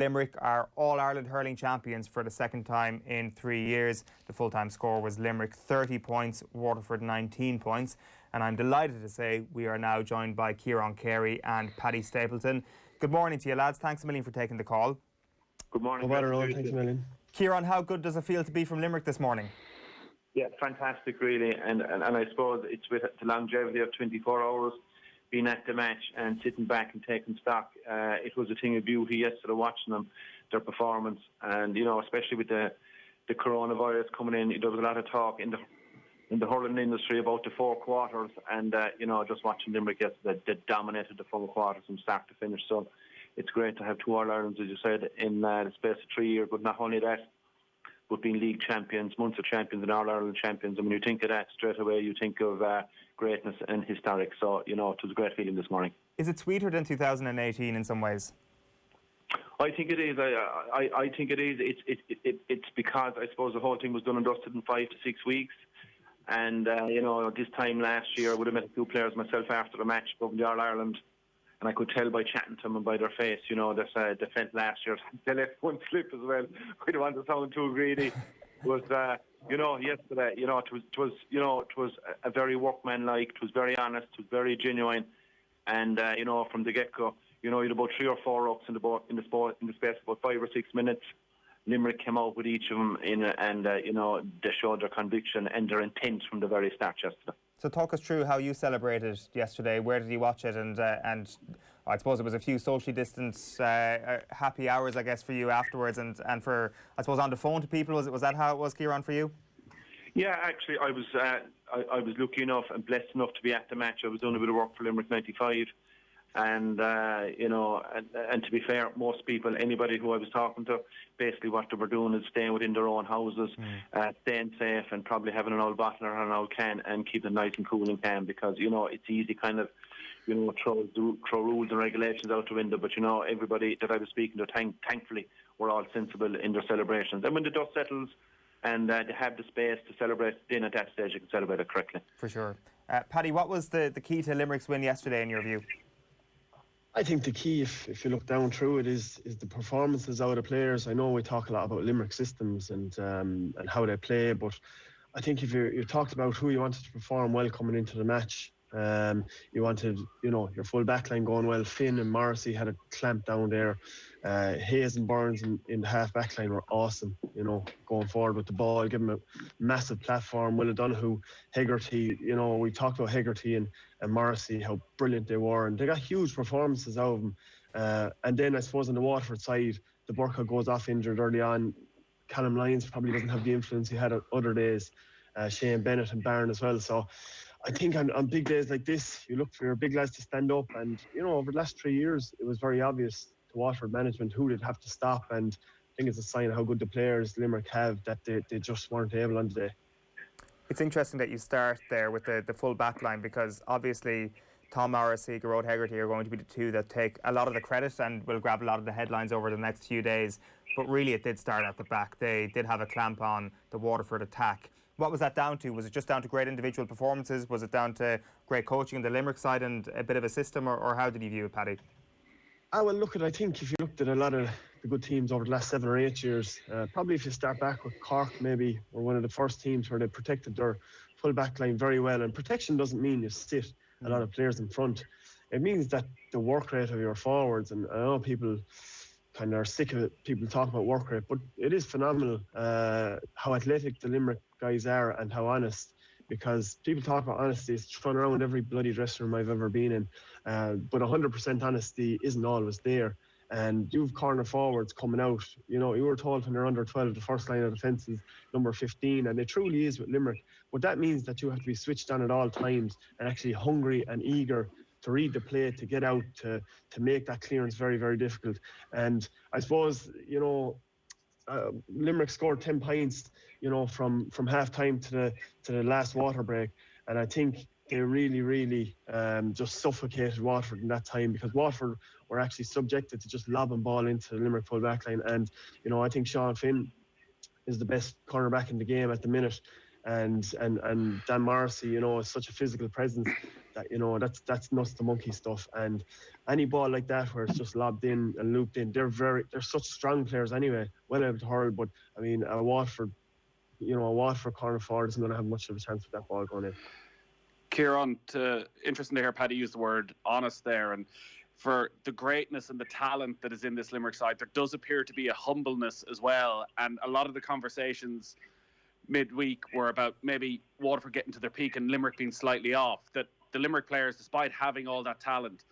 Limerick are All-Ireland hurling champions for the second time in 3 years. The full-time score was Limerick 30 points, Waterford 19 points. And I'm delighted to say we are now joined by Ciarán Carey and Paddy Stapleton. Good morning to you, lads. Thanks a million for taking the call. Good morning. Thanks a million. Ciarán, how good does it feel to be from Limerick this morning? Yeah, fantastic, really. And I suppose it's with the longevity of 24 hours, being at the match and sitting back and taking stock. It was a thing of beauty yesterday watching them, their performance. And, you know, especially with the coronavirus coming in, there was a lot of talk in the hurling industry about the 4 quarters. And, you know, just watching Limerick yesterday, they dominated the 4 quarters from start to finish. So it's great to have 2 All-Irelands, as you said, in the space of 3 years. But not only that, but being league champions, Munster champions and All-Ireland champions. And when you think of that, straight away you think of greatness and historic. So, you know, it was a great feeling this morning. Is it sweeter than 2018 in some ways? I think it is. I think it is. It's because I suppose the whole thing was done and dusted in 5 to 6 weeks. And, you know, this time last year I would have met a few players myself after the match above the All-Ireland. And I could tell by chatting to them and by their face, you know, that they felt last year they let one slip as well. We don't want to sound too greedy. But, you know, yesterday, you know, it was a very workmanlike. It was very honest. It was very genuine. And you know, from the get-go, you know, you had about 3 or 4 ups in the space of about 5 or 6 minutes. Limerick came out with each of them and you know, they showed their conviction and their intent from the very start yesterday. So talk us through how you celebrated yesterday. Where did you watch it? And I suppose it was a few socially distanced happy hours, I guess, for you afterwards. And for, I suppose, on the phone to people. Was that how it was, Ciarán, for you? Yeah, actually, I was lucky enough and blessed enough to be at the match. I was doing a bit of work for Limerick 95. And, you know, and to be fair, most people, anybody who I was talking to, basically what they were doing is staying within their own houses, staying safe and probably having an old bottle or an old can and keeping it nice and cool and calm because, you know, it's easy kind of, you know, throw rules and regulations out the window. But, you know, everybody that I was speaking to, thankfully, were all sensible in their celebrations. And when the dust settles and they have the space to celebrate, then at that stage you can celebrate it correctly. For sure. Paddy, what was the key to Limerick's win yesterday in your view? I think the key, if you look down through it, is the performances out of players. I know we talk a lot about Limerick systems and how they play, but I think if you talked about who you wanted to perform well coming into the match, you wanted, you know, your full backline going well. Finn and Morrissey had a clamp down there. Hayes and Burns in the half backline were awesome, you know, going forward with the ball, give them a massive platform. Will O'Donoghue, Hegarty, you know, we talked about Hegarty and Morrissey, how brilliant they were, and they got huge performances out of them. And then I suppose on the Waterford side, the Burka goes off injured early on. Callum Lyons probably doesn't have the influence he had on other days. Shane Bennett and Barron as well. So I think on big days like this, you look for your big lads to stand up. And, you know, over the last 3 years, it was very obvious to Watford management who they'd have to stop. And I think it's a sign of how good the players Limerick have that they just weren't able on today. It's interesting that you start there with the full back line because obviously Tom Morrissey, Gearóid Hegarty are going to be the two that take a lot of the credit and will grab a lot of the headlines over the next few days. But really it did start at the back. They did have a clamp on the Waterford attack. What was that down to? Was it just down to great individual performances? Was it down to great coaching on the Limerick side and a bit of a system? Or how did you view it, Paddy? Well, I think if you looked at a lot of the good teams over the last 7 or 8 years, probably if you start back with Cork maybe, or one of the first teams where they protected their full back line very well. And protection doesn't mean you sit a lot of players in front. It means that the work rate of your forwards, and I know people kind of are sick of it, people talk about work rate, but it is phenomenal how athletic the Limerick guys are and how honest. Because people talk about honesty, it's thrown around every bloody dressing room I've ever been in. But 100% honesty isn't always there. And you've corner forwards coming out. You know, you were told when they're under 12, the first line of defence is number 15, and it truly is with Limerick. But that means that you have to be switched on at all times and actually hungry and eager to read the play, to get out, to make that clearance very, very difficult. And I suppose, you know, Limerick scored 10 points, you know, from half time to the last water break, and I think they really just suffocated Watford in that time because Watford were actually subjected to just lobbing ball into the Limerick full back line. And you know, I think Sean Finn is the best cornerback in the game at the minute. and Dan Morrissey, you know, is such a physical presence that, you know, that's nuts to monkey stuff. And any ball like that where it's just lobbed in and looped in, they're such strong players anyway, well able to hurl. But I mean, a Watford corner forward isn't going to have much of a chance with that ball going in. Ciarán, interesting to hear Paddy use the word honest there, and for the greatness and the talent that is in this Limerick side, there does appear to be a humbleness as well. And a lot of the conversations midweek were about maybe Waterford getting to their peak and Limerick being slightly off. That the Limerick players, despite having all that talent,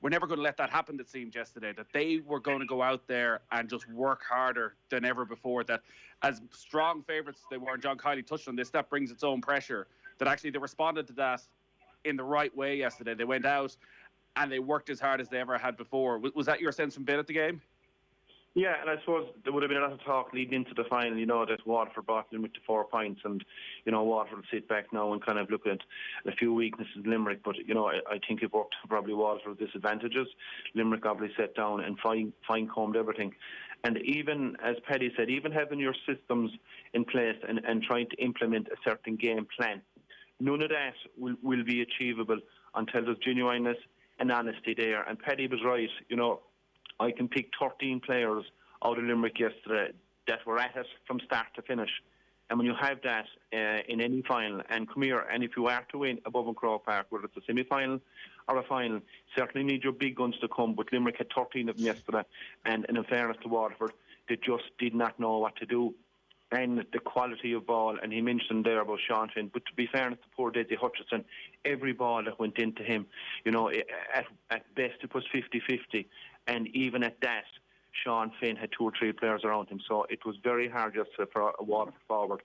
we're never going to let that happen, it seemed yesterday, that they were going to go out there and just work harder than ever before. That as strong favourites they were, and John Kiley touched on this, that brings its own pressure, that actually they responded to that in the right way yesterday. They went out and they worked as hard as they ever had before. Was that your sense from being at the game? Yeah, and I suppose there would have been a lot of talk leading into the final, you know, that Waterford brought Limerick to 4 points, and, you know, Waterford will sit back now and kind of look at a few weaknesses in Limerick, but, you know, I think it worked for probably Waterford's disadvantages. Limerick obviously sat down and fine-combed everything. And even, as Paddy said, even having your systems in place and trying to implement a certain game plan, none of that will be achievable until there's genuineness and honesty there. And Paddy was right, you know, I can pick 13 players out of Limerick yesterday that were at it from start to finish. And when you have that in any final, and come here, and if you are to win above in Croke Park, whether it's a semi-final or a final, certainly need your big guns to come. But Limerick had 13 of them yesterday, and in fairness to Waterford, they just did not know what to do. And the quality of ball, and he mentioned there about Sean Finn, but to be fairness to poor Dessie Hutchinson, every ball that went into him, you know, at best it was 50-50. And even at that, Sean Finn had 2 or 3 players around him. So it was very hard just for a Waterford forward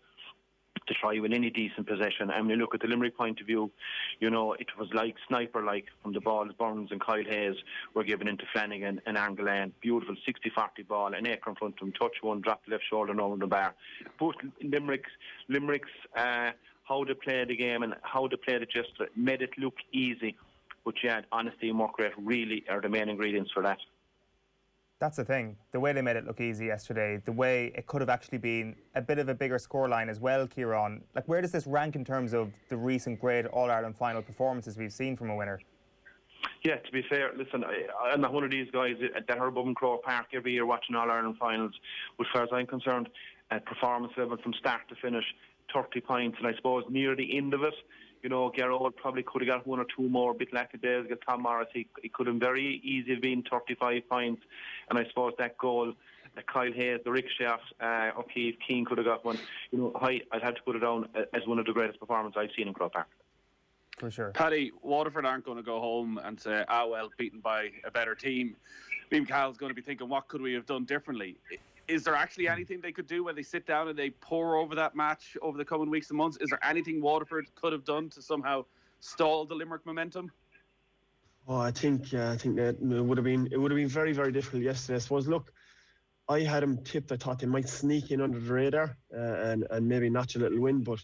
to try with any decent possession. And when you look at the Limerick point of view, you know, it was like sniper-like from the balls. Burns and Kyle Hayes were given into Flanagan and Anglane. Beautiful 60-40 ball, an acre in front of him, touch one, drop the left shoulder and over the bar. But Limerick's how they played the game and how they played it just made it look easy. But yeah, honesty and work rate really are the main ingredients for that. That's the thing. The way they made it look easy yesterday, the way it could have actually been a bit of a bigger scoreline as well, Ciarán. Like, where does this rank in terms of the recent great All-Ireland final performances we've seen from a winner? Yeah, to be fair, listen, I'm not one of these guys that are above in Croke Park every year watching All-Ireland finals. But as far as I'm concerned, at performance level from start to finish, 30 points, and I suppose near the end of it, you know, Garrod probably could have got 1 or 2 more, a bit lackadaisical. Tom Morrissey, it could have very easily been 35 points. And I suppose that goal, Kyle Hayes, the rickshaw, O'Keefe, Keane could have got one. You know, I'd have to put it down as one of the greatest performances I've seen in Croke Park. For sure. Paddy, Waterford aren't going to go home and say, well, beaten by a better team. Liam Cowell's going to be thinking, what could we have done differently? Is there actually anything they could do when they sit down and they pore over that match over the coming weeks and months? Is there anything Waterford could have done to somehow stall the Limerick momentum? Oh, I think that it would have been very, very difficult yesterday. I suppose, look, I had them tipped. I thought they might sneak in under the radar and maybe notch a little win. But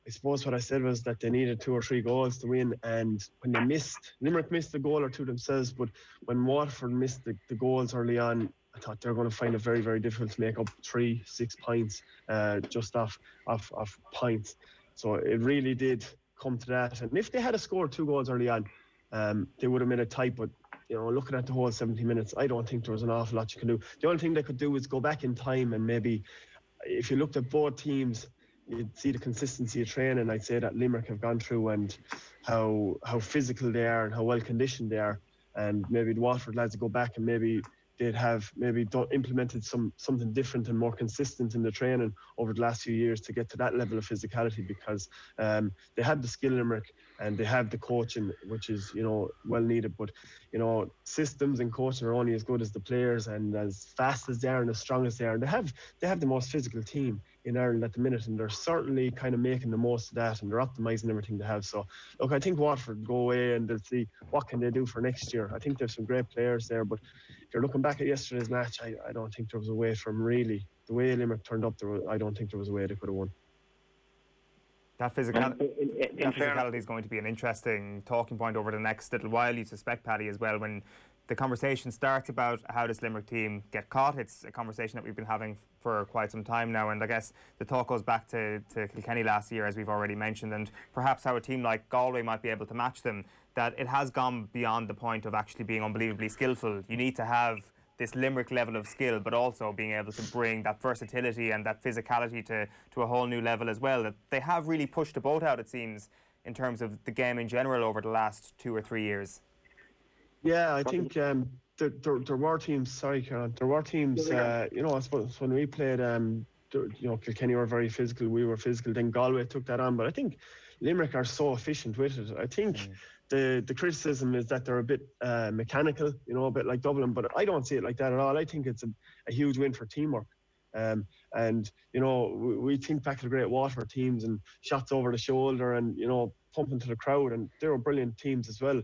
I suppose what I said was that they needed 2 or 3 goals to win. And when they Limerick missed a goal or two themselves. But when Waterford missed the goals early on, I thought they were going to find it very, very difficult to make up 3-6 points just off points. So it really did come to that. And if they had scored 2 goals early on, they would have made it tight. But, you know, looking at the whole 70 minutes, I don't think there was an awful lot you can do. The only thing they could do is go back in time and maybe, if you looked at both teams, you'd see the consistency of training. I'd say that Limerick have gone through and how physical they are and how well conditioned they are. And maybe the Watford lads would go back and maybe they'd have implemented something different and more consistent in the training over the last few years to get to that level of physicality, because they had the skill in Limerick and they have the coaching, which is, you know, well needed. But, you know, systems and coaching are only as good as the players, and as fast as they are and as strong as they are. And they have the most physical team in Ireland at the minute, and they're certainly kind of making the most of that, and they're optimising everything they have. So, look, I think Watford go away and they'll see what can they do for next year. I think there's some great players there, but if you're looking back at yesterday's match, I don't think there was a way from really the way Limerick turned up. I don't think there was a way they could have won. That physicality is going to be an interesting talking point over the next little while, you suspect, Paddy, as well, when the conversation starts about how does Limerick team get caught. It's a conversation that we've been having for quite some time now, and I guess the talk goes back to Kilkenny last year, as we've already mentioned, and perhaps how a team like Galway might be able to match them, that it has gone beyond the point of actually being unbelievably skillful. You need to have this Limerick level of skill, but also being able to bring that versatility and that physicality to a whole new level as well. That they have really pushed the boat out, it seems, in terms of the game in general over the last 2 or 3 years. Yeah, I think there were teams. Sorry, Ciarán. There were teams. I suppose when we played, Kilkenny were very physical. We were physical. Then Galway took that on. But I think Limerick are so efficient with it. I think the criticism is that they're a bit mechanical. A bit like Dublin. But I don't see it like that at all. I think it's a huge win for teamwork. And we think back to the great Watford teams and shots over the shoulder and pumping to the crowd, and they were brilliant teams as well.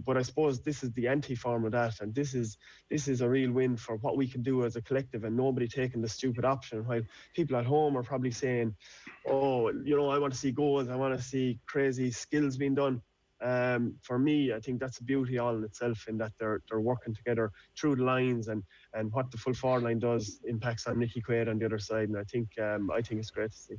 But I suppose this is the anti-form of that, and this is a real win for what we can do as a collective, and nobody taking the stupid option. While people at home are probably saying, "Oh, I want to see goals, I want to see crazy skills being done." For me, I think that's a beauty all in itself, in that they're working together through the lines, and what the full forward line does impacts on Nicky Quaid on the other side, and I think it's great to see.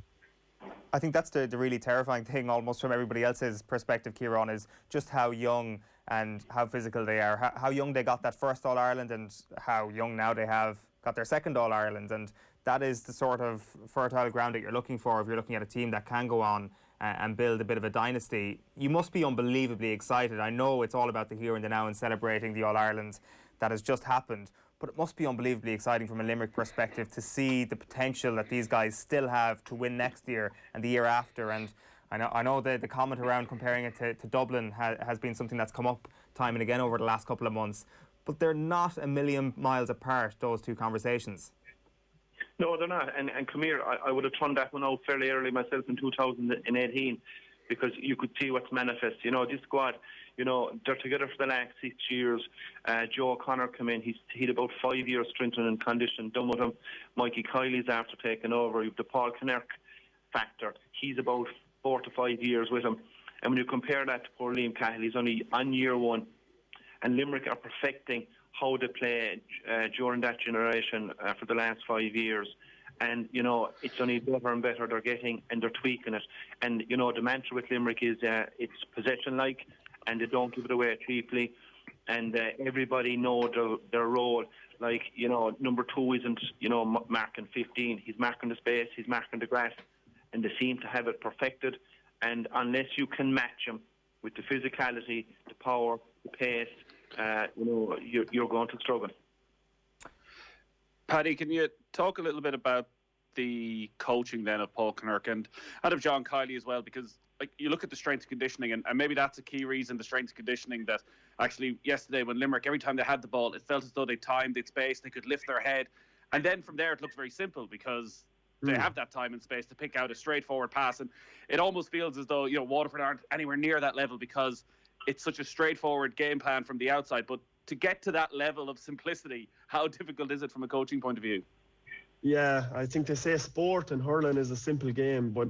I think that's the really terrifying thing, almost from everybody else's perspective, Ciarán, is just how young and how physical they are, how young they got that first All-Ireland and how young now they have got their second All-Ireland. And that is the sort of fertile ground that you're looking for if you're looking at a team that can go on and build a bit of a dynasty. You must be unbelievably excited. I know it's all about the here and the now and celebrating the All-Ireland that has just happened, but it must be unbelievably exciting from a Limerick perspective to see the potential that these guys still have to win next year and the year after. And I know the comment around comparing it to Dublin has been something that's come up time and again over the last couple of months, but they're not a million miles apart, those two conversations. No, they're not. And come here, I would have thrown that one out fairly early myself in 2018, because you could see what's manifest. This squad, they're together for the last 6 years. Joe O'Connor came in. He's had about 5 years strengthening and condition done with him. Mikey Kiley's after taking over. You've the Paul Kinnerk factor. He's about 4 to 5 years with him. And when you compare that to poor Liam Cahill, he's only on year one. And Limerick are perfecting how they play during that generation for the last 5 years. And, it's only better and better they're getting, and they're tweaking it. And, the mantra with Limerick is it's possession-like, and they don't give it away cheaply. And everybody know their role. Like, number 2 isn't, marking 15. He's marking the space, he's marking the grass. And they seem to have it perfected. And unless you can match him with the physicality, the power, the pace, you're going to struggle. Paddy, can you talk a little bit about the coaching then of Paul Kinnerk and of John Kiley as well? Because you look at the strength and conditioning, and maybe that's a key reason, the strength and conditioning, that actually yesterday when Limerick, every time they had the ball, it felt as though they timed, they'd space, they could lift their head. And then from there it looks very simple, because they have that time and space to pick out a straightforward pass. And it almost feels as though, Waterford aren't anywhere near that level, because it's such a straightforward game plan from the outside. But to get to that level of simplicity, how difficult is it from a coaching point of view? Yeah, I think they say sport and hurling is a simple game, but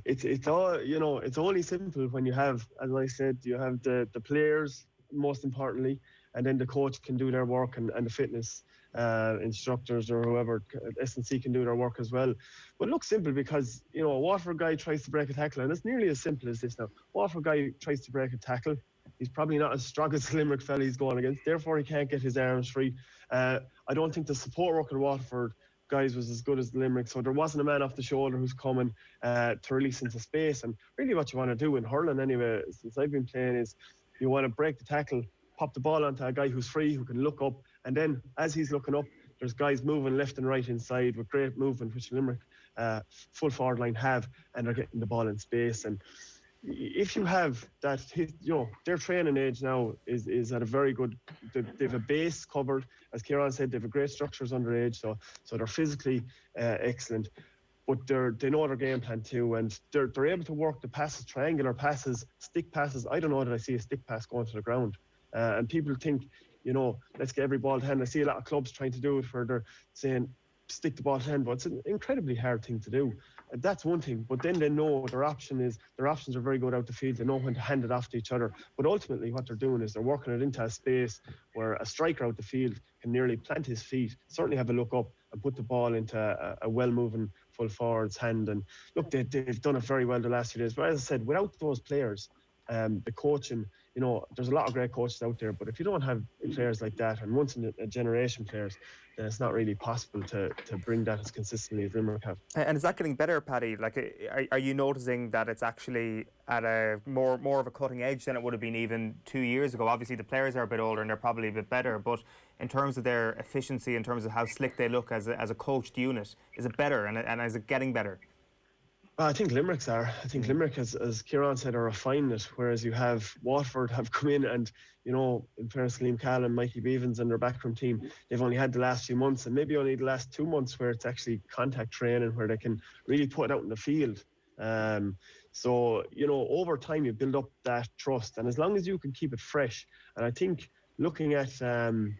it's all, it's only simple when you have, as I said, you have the players, most importantly, and then the coach can do their work, and the fitness instructors or whoever, S&C, can do their work as well. But it looks simple because, a Watford guy tries to break a tackle, and it's nearly as simple as this now. Watford guy tries to break a tackle. He's probably not as strong as the Limerick fella he's going against. Therefore, he can't get his arms free. I don't think the support work in Watford guys was as good as the Limerick. So there wasn't a man off the shoulder who's coming to release into space. And really what you want to do in hurling anyway, since I've been playing, is you want to break the tackle, pop the ball onto a guy who's free, who can look up. And then as he's looking up, there's guys moving left and right inside with great movement, which Limerick full forward line have, and they're getting the ball in space. And if you have that, their training age now is at a very good. They've a base covered, as Ciarán said. They've a great structures underage, so they're physically excellent. But they know their game plan too, and they're able to work the passes, triangular passes, stick passes. I don't know that I see a stick pass going to the ground, and people think, let's get every ball to hand. I see a lot of clubs trying to do it, where they're saying, stick the ball to hand, but it's an incredibly hard thing to do. That's one thing, but then they know their options are very good out the field. They know when to hand it off to each other. But ultimately, what they're doing is they're working it into a space where a striker out the field can nearly plant his feet, certainly have a look up, and put the ball into a well-moving full forward's hand. And look, they've done it very well the last few days. But as I said, without those players, the coaching, there's a lot of great coaches out there, but if you don't have players like that, and once in a generation players, then it's not really possible to bring that as consistently as Limerick have. And is that getting better, Paddy? Like, are you noticing that it's actually at a more of a cutting edge than it would have been even 2 years ago? Obviously, the players are a bit older and they're probably a bit better, but in terms of their efficiency, in terms of how slick they look as a coached unit, is it better and is it getting better? I think Limericks are. I think Limerick, as Ciarán said, are refining it, whereas you have Watford have come in and, in fairness, Liam Call and Mikey Beavens and their backroom team, they've only had the last few months and maybe only the last 2 months where it's actually contact training, where they can really put it out in the field. So, over time you build up that trust, and as long as you can keep it fresh, and I think looking at John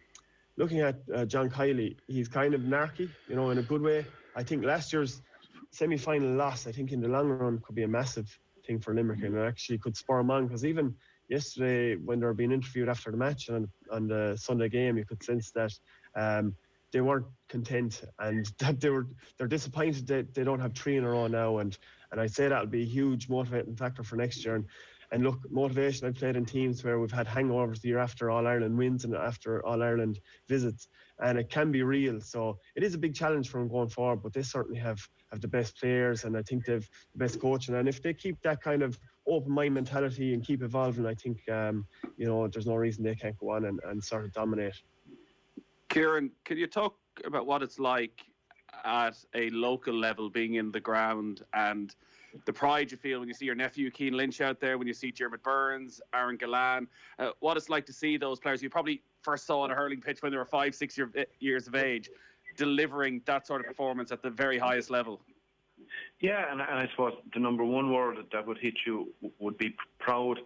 Kiley, he's kind of narky, in a good way. I think last year's semi-final loss, I think in the long run could be a massive thing for Limerick, and it actually could spur them on, because even yesterday when they were being interviewed after the match and on the Sunday game, you could sense that they weren't content and that they're disappointed that they don't have 3 in a row now, and I'd say that'll be a huge motivating factor for next year. And look, motivation, I've played in teams where we've had hangovers the year after All-Ireland wins and after All-Ireland visits, and it can be real. So it is a big challenge for them going forward, but they certainly have the best players, and I think they've the best coaching. And if they keep that kind of open mind mentality and keep evolving, I think, there's no reason they can't go on and sort of dominate. Ciarán, can you talk about what it's like at a local level, being in the ground, and the pride you feel when you see your nephew Cian Lynch out there, when you see Dermot Burns, Aaron Gillan, what it's like to see those players you probably first saw on a hurling pitch when they were 5-6 years of age, delivering that sort of performance at the very highest level? Yeah, and I suppose the number one word that would hit you would be proud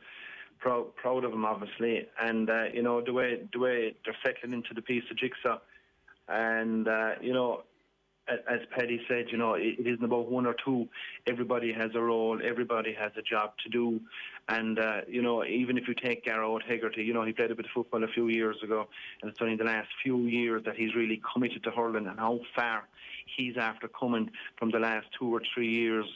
of them, obviously, and the way they're settling into the piece of jigsaw, and as Paddy said, it isn't about 1 or 2. Everybody has a role. Everybody has a job to do. And, even if you take Garrett Hegarty, he played a bit of football a few years ago, and it's only in the last few years that he's really committed to hurling, and how far he's after coming from the last 2 or 3 years.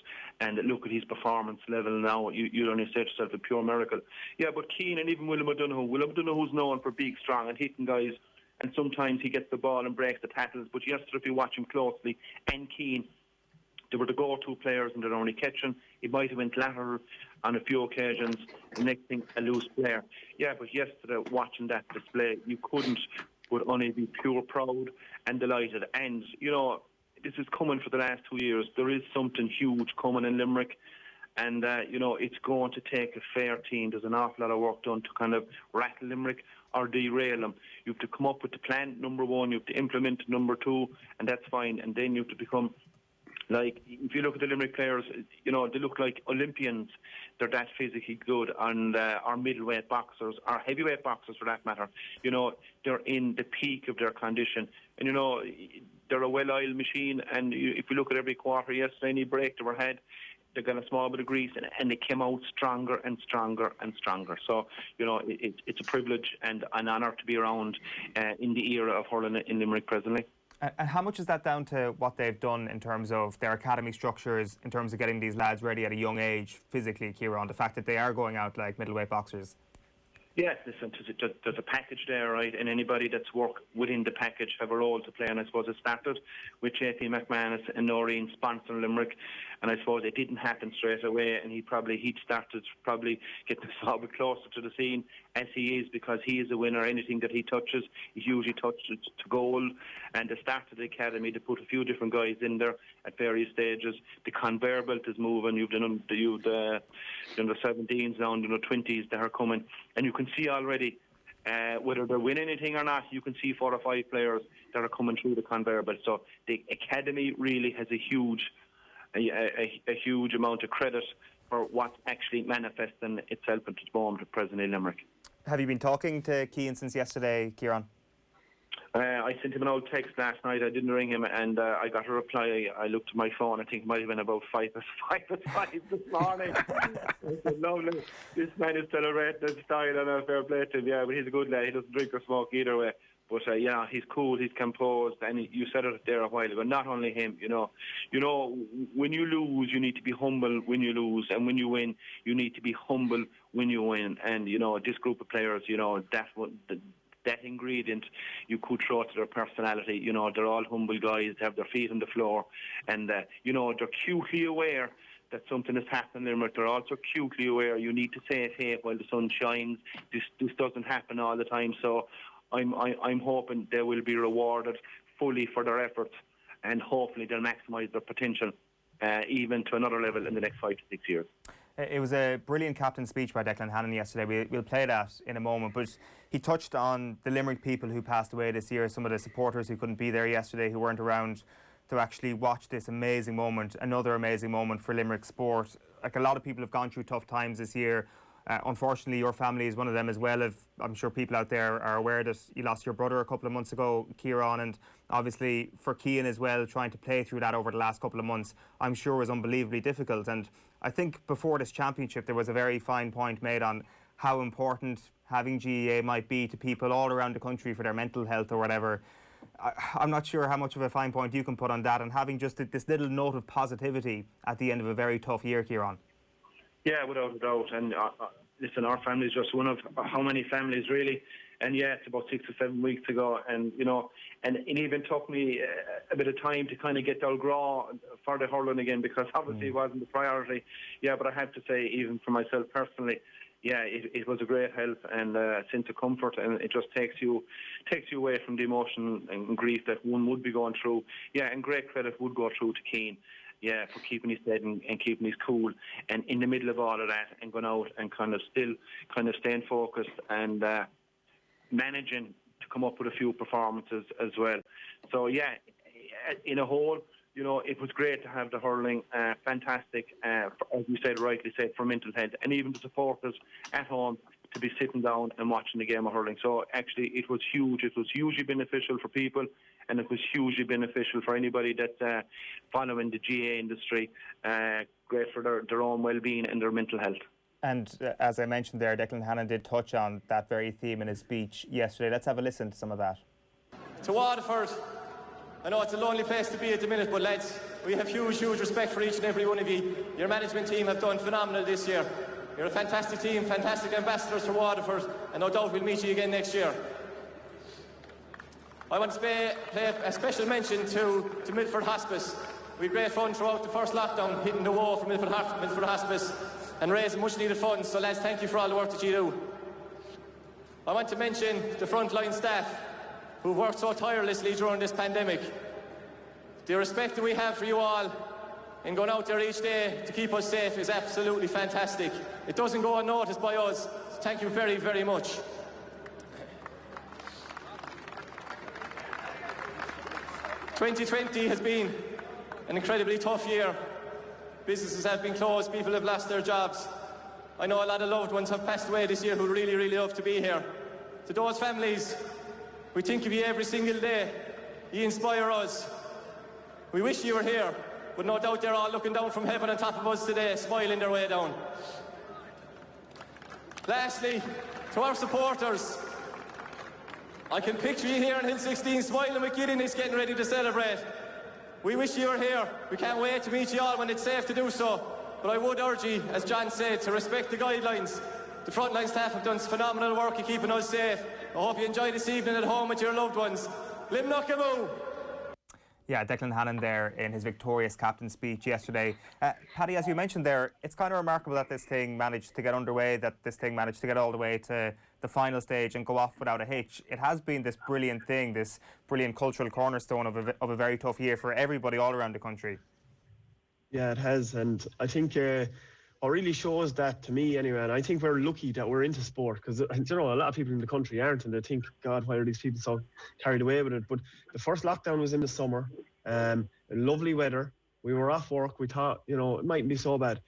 And look at his performance level now. You'd only say to yourself, a pure miracle. Yeah, but Keane and even William O'Donoghue's known for big, strong and hitting guys, and sometimes he gets the ball and breaks the tackles. But yesterday, if you watch him closely, and Keane, they were the go-to players, and they're only catching. He might have went lateral on a few occasions. The next thing, a loose player. Yeah, but yesterday, watching that display, you couldn't but only be pure proud and delighted. And, this is coming for the last 2 years. There is something huge coming in Limerick. And, it's going to take a fair team. There's an awful lot of work done to kind of rattle Limerick or derail them. You have to come up with the plan, number 1. You have to implement number 2, and that's fine. And then you have to become, like, if you look at the Limerick players, they look like Olympians. They're that physically good. And our middleweight boxers, our heavyweight boxers for that matter, they're in the peak of their condition. And, they're a well-oiled machine. And if you look at every quarter yesterday, any break they were had, they got a small bit of grease, and they came out stronger and stronger and stronger. So, it's a privilege and an honour to be around in the era of hurling in Limerick presently. And how much is that down to what they've done in terms of their academy structures, in terms of getting these lads ready at a young age physically, Ciarán, the fact that they are going out like middleweight boxers? Yes, listen, there's a package there, right? And anybody that's worked within the package have a role to play. And I suppose it started with JP McManus and Noreen sponsoring Limerick. And I suppose it didn't happen straight away. And he'd started probably getting a bit closer to the scene as he is, because he is a winner. Anything that he touches, he usually touches to goal. And they started the academy to put a few different guys in there at various stages. The conveyor belt is moving. You've done the 17s now, and the 20s that are coming. And you can see already, whether they win anything or not, you can see 4 or 5 players that are coming through the conveyor belt. So the academy really has a huge amount of credit for what's actually manifesting itself at the moment at present in Limerick. Have you been talking to Cian since yesterday, Ciarán? I sent him an old text last night. I didn't ring him, and I got a reply. I looked at my phone. I think it might have been about 5 this morning. I said, lovely. This man is celebrating his style and a fair play to him. Yeah, but he's a good lad. He doesn't drink or smoke either way. But yeah, he's cool, he's composed, and you said it there a while ago. Not only him, you know, when you lose, you need to be humble when you lose, and when you win, you need to be humble when you win. And you know, this group of players, you know, that ingredient you could throw to their personality. You know, they're all humble guys. They have their feet on the floor, and you know, they're acutely aware that something has happened in Limerick. They're also acutely aware you need to say it here while the sun shines. This doesn't happen all the time. So I'm hoping they will be rewarded fully for their efforts, and hopefully they'll maximise their potential even to another level in the next 5 to 6 years. It was a brilliant captain speech by Declan Hannon yesterday. We'll play that in a moment, but he touched on the Limerick people who passed away this year, some of the supporters who couldn't be there yesterday, who weren't around to actually watch this amazing moment, another amazing moment for Limerick sport. Like, a lot of people have gone through tough times this year. Unfortunately, your family is one of them as well. I'm sure people out there are aware that you lost your brother a couple of months ago, Ciarán, and obviously for Cian as well, trying to play through that over the last couple of months, I'm sure was unbelievably difficult. And I think before this championship, there was a very fine point made on how important having GEA might be to people all around the country for their mental health or whatever. I'm not sure how much of a fine point you can put on that, and having just this little note of positivity at the end of a very tough year, Ciarán. Yeah, without a doubt. And listen, our family is just one of how many families, really. And yeah, it's about 6 or 7 weeks ago. And, you know, and it even took me a bit of time to kind of get Dalgraw for the hurling again, because obviously it wasn't the priority. Yeah, but I have to say, even for myself personally, yeah, it was a great help and a sense of comfort, and it just takes you away from the emotion and grief that one would be going through. Yeah, and great credit would go through to Cian. Yeah, for keeping his head and keeping his cool, and in the middle of all of that, and going out and kind of staying focused and managing to come up with a few performances as well. So yeah, in a whole, you know, it was great to have the hurling, fantastic, as you said, rightly said, for mental health, and even the supporters at home to be sitting down and watching the game of hurling. So actually, it was huge. It was hugely beneficial for people, and it was hugely beneficial for anybody that's following the GA industry. Great for their own well-being and their mental health. And as I mentioned there, Declan Hannon did touch on that very theme in his speech yesterday. Let's have a listen to some of that. To Waterford, I know it's a lonely place to be at the minute, but lads, we have huge respect for each and every one of you. Your management team have done phenomenal this year. You're a fantastic team, fantastic ambassadors for Waterford, and no doubt we'll meet you again next year. I want to pay a special mention to Milford Hospice. We had great fun throughout the first lockdown, hitting the wall for Milford Hospice and raising much needed funds. So lads, thank you for all the work that you do. I want to mention the frontline staff who've worked so tirelessly during this pandemic. The respect that we have for you all and going out there each day to keep us safe is absolutely fantastic. It doesn't go unnoticed by us. So thank you very, very much. ...2020 has been an incredibly tough year. Businesses have been closed, people have lost their jobs. I know a lot of loved ones have passed away this year who really love to be here. To those families, we think of you every single day. You inspire us. We wish you were here, but no doubt they're all looking down from heaven on top of us today, smiling their way down. Lastly, to our supporters, I can picture you here in Hill 16 smiling with giddiness, getting ready to celebrate. We wish you were here. We can't wait to meet you all when it's safe to do so. But I would urge you, as John said, to respect the guidelines. The frontline staff have done phenomenal work in keeping us safe. I hope you enjoy this evening at home with your loved ones. Limnockaboo! Yeah, Declan Hannon there in his victorious captain speech yesterday. Paddy, as you mentioned there, it's kind of remarkable that this thing managed to get underway, that this thing managed to get all the way to the final stage and go off without a hitch. It has been this brilliant thing, this brilliant cultural cornerstone of a very tough year for everybody all around the country. Yeah, it has, and I think what really shows that to me anyway, and I think we're lucky that we're into sport, because you know, a lot of people in the country aren't, and they think, God, why are these people so carried away with it? But the first lockdown was in the summer, lovely weather, we were off work, we thought, you know, it mightn't be so bad.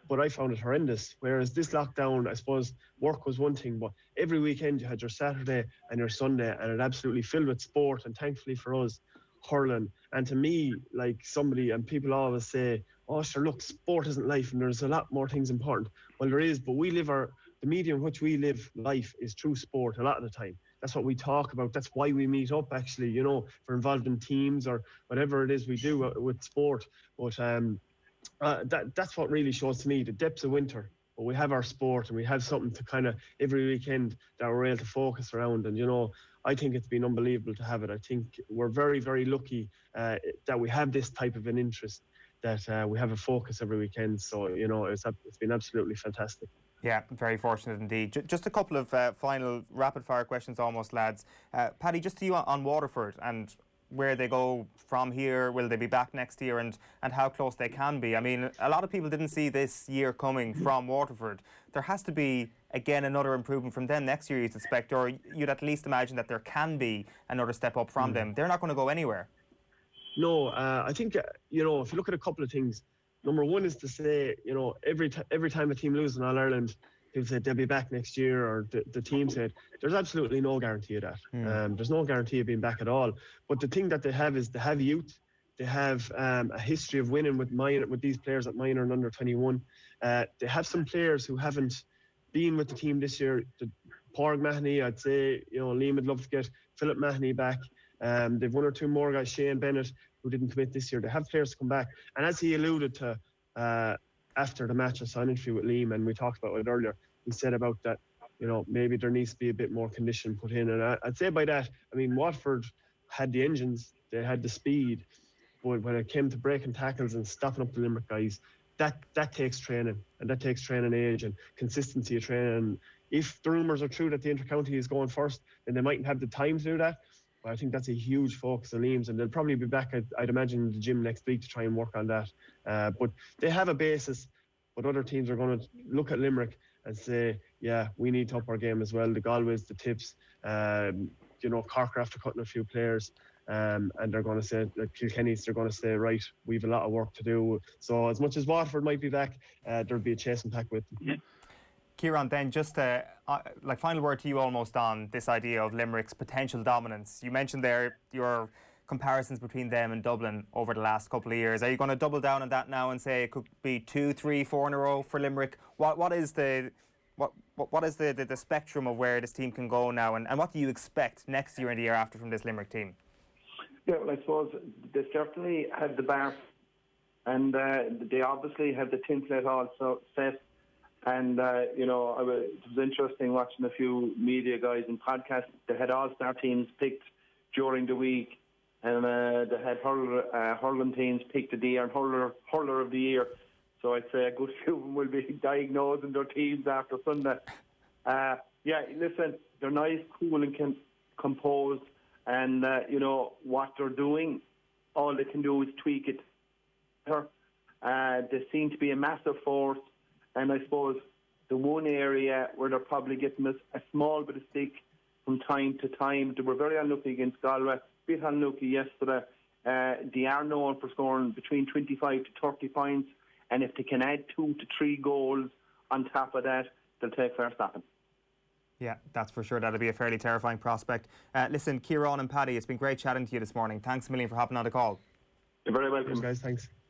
but I found it horrendous. Whereas this lockdown, I suppose work was one thing, but every weekend you had your Saturday and your Sunday, and it absolutely filled with sport. And thankfully for us, hurling. And to me, like somebody, and people always say, oh sure, look, sport isn't life and there's a lot more things important. Well, there is, but the medium in which we live life is through sport a lot of the time. That's what we talk about. That's why we meet up, actually, you know, if we're involved in teams or whatever it is we do with sport. But that's what really shows to me the depths of winter. But we have our sport and we have something to kind of every weekend that we're able to focus around. And, you know, I think it's been unbelievable to have it. I think we're very, very lucky that we have this type of an interest, that we have a focus every weekend. So, you know, it's been absolutely fantastic. Yeah, very fortunate indeed. Just a couple of final rapid-fire questions almost, lads. Paddy, just to you on Waterford and where they go from here. Will they be back next year, and how close they can be? I mean, a lot of people didn't see this year coming from Waterford. There has to be, again, another improvement from them next year, you'd expect, or you'd at least imagine that there can be another step up from them. They're not going to go anywhere. No, I think, you know, if you look at a couple of things, number one is to say, you know, every time a team loses in All-Ireland, people say they'll be back next year, or the team said, there's absolutely no guarantee of that. There's no guarantee of being back at all. But the thing that they have is they have youth. They have a history of winning with these players at minor and under 21. They have some players who haven't been with the team this year. Pádraig Mahoney, I'd say, you know, Liam would love to get Philip Mahoney back. They've one or two more guys, Shane Bennett, who didn't commit this year. They have players to come back. And as he alluded to after the match, I saw an interview with Liam, and we talked about it earlier. He said about that, you know, maybe there needs to be a bit more condition put in. And I'd say by that, I mean, Watford had the engines, they had the speed, but when it came to breaking tackles and stopping up the Limerick guys, that takes training, and that takes training age and consistency of training. And if the rumours are true that the inter-county is going first, then they mightn't have the time to do that. But I think that's a huge focus on Liam's, and they'll probably be back, I'd imagine, in the gym next week to try and work on that. But they have a basis, but other teams are going to look at Limerick and say, yeah, we need to up our game as well. The Galways, the Tips, you know, Cork are after cutting a few players, and they're going to say, like Kilkenny's, they're going to say, right, we've a lot of work to do. So as much as Watford might be back, there'll be a chasing pack with them. Ciarán, then just like final word to you almost on this idea of Limerick's potential dominance. You mentioned there your comparisons between them and Dublin over the last couple of years. Are you going to double down on that now and say it could be 2, 3, 4 in a row for Limerick? What is the spectrum of where this team can go now, and what do you expect next year and the year after from this Limerick team? Yeah, well, I suppose they certainly have the bar, and they obviously have the template also set. And, you know, it was interesting watching a few media guys and podcasts. They had all-star teams picked during the week, and they had hurling teams picked the year and hurler of the year. So I'd say a good few of them will be diagnosing their teams after Sunday. Yeah, listen, they're nice, cool and composed. And, you know, what they're doing, all they can do is tweak it. They seem to be a massive force. And I suppose the one area where they're probably getting a small bit of stick from time to time, they were very unlucky against Galway, a bit unlucky yesterday. They are known for scoring between 25 to 30 points, and if they can add 2 to 3 goals on top of that, they'll take fair stopping. Yeah, that's for sure. That'll be a fairly terrifying prospect. Listen, Ciarán and Paddy, it's been great chatting to you this morning. Thanks a million for hopping on the call. You're very welcome. Cheers, guys. Thanks.